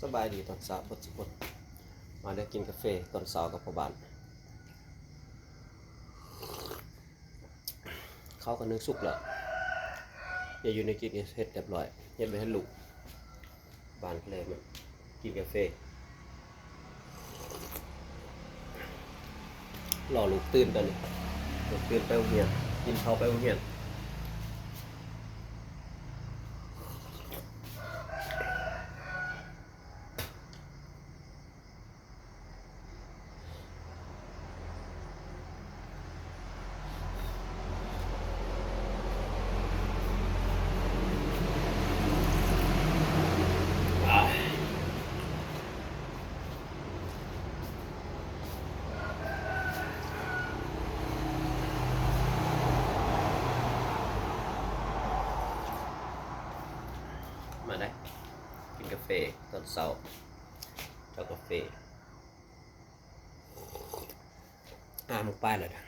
สบายดีตอนเช้าทุกคนมาได้กินกาแฟตอนเช้ากับพ่อบ้านเขาก็นึกสุกแล้วอย่าอยู่ในกินเฮ็ดเรียบร้อยเฮ็ดไปให้ลูกบ้านเลยมันกินกาแฟรอลูกตื่นตอนนี้ลูกตื่นไปโรงเรียนกินข้าวไปโรงเรียนมาได้กินกาแฟตอนเช้าเจ้ากาแฟมึงไปเลยนะ